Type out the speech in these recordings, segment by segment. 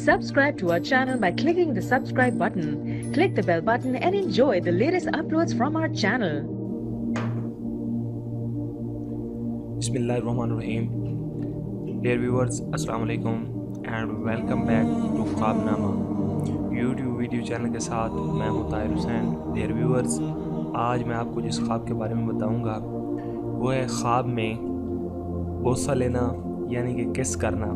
Subscribe to our channel by clicking the subscribe button. Click the bell button and enjoy the latest uploads from our channel. Bismillahirrahmanirrahim. Dear viewers, Assalamu alaikum and welcome back to ख्वाबनामा YouTube video channel के साथ मैं हूं Tahir Hussain. Dear viewers, आज मैं आपको जिस ख्वाब के बारे में बताऊंगा वो है ख्वाब में बोसा लेना यानी कि किस करना।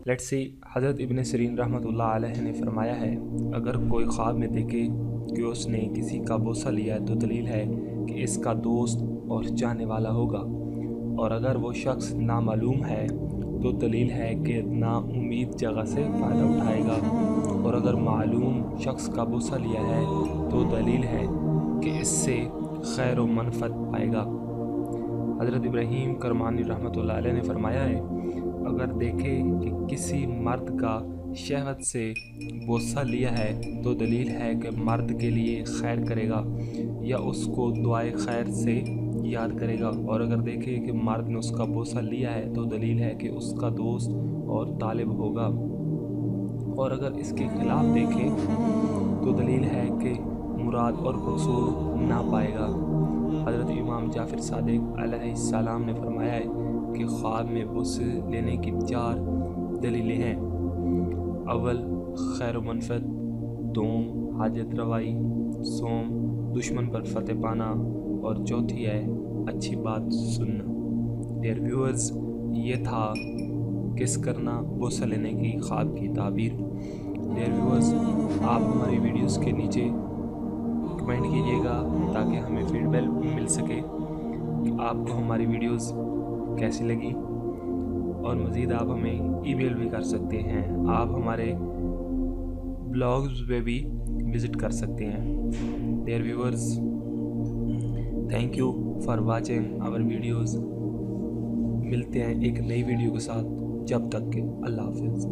लेट्स सी, हज़रत इब्न सिरीन रहमतुल्लाह अलैह ने फरमाया है, अगर कोई ख्वाब में देखे कि उसने किसी का बोसा लिया तो दलील है कि इसका दोस्त और चाहने वाला होगा, और अगर वो शख्स नामालूम है तो दलील है कि नाउम्मीद जगह से फ़ायदा उठाएगा, और अगर मालूम शख्स का बोसा लिया है तो दलील है कि इससे खैर व मनफ़त पाएगा। हज़रत इब्राहीम करमानी रहमतुल्लाह अलैह ने फरमाया है, अगर देखे कि किसी मर्द का शहवत से बोसा लिया है तो दलील है कि मर्द के लिए खैर करेगा या उसको दुआए खैर से याद करेगा, और अगर देखे कि मर्द ने उसका बोसा लिया है तो दलील है कि उसका दोस्त और तालिब होगा, और अगर इसके खिलाफ देखे तो दलील है कि मुराद और मकसूद ना पाएगा। हज़रत इमाम जाफ़र सादिक अलैहिस्सलाम ने फरमाया है कि ख्वाब में बोसे लेने की 4 दलीलें हैं। अव्वल खैर मनफ़त, दोम हाजत रवाई, सोम दुश्मन पर फतेह पाना, और चौथी है अच्छी बात सुनना। डियर व्यूअर्स, ये था किस करना बोसा लेने की ख्वाब की ताबीर। डियर व्यूअर्स, आप हमारी वीडियोस के नीचे कमेंट कीजिएगा ताकि हमें फीडबैक मिल सके कि आपको हमारी वीडियोस कैसी लगी, और मज़ीद आप हमें ईमेल भी कर सकते हैं, आप हमारे ब्लॉग्स पे भी विज़िट कर सकते हैं। Dear viewers, thank you for watching our videos. मिलते हैं एक नई वीडियो के साथ, जब तक के अल्लाह हाफ़िज़।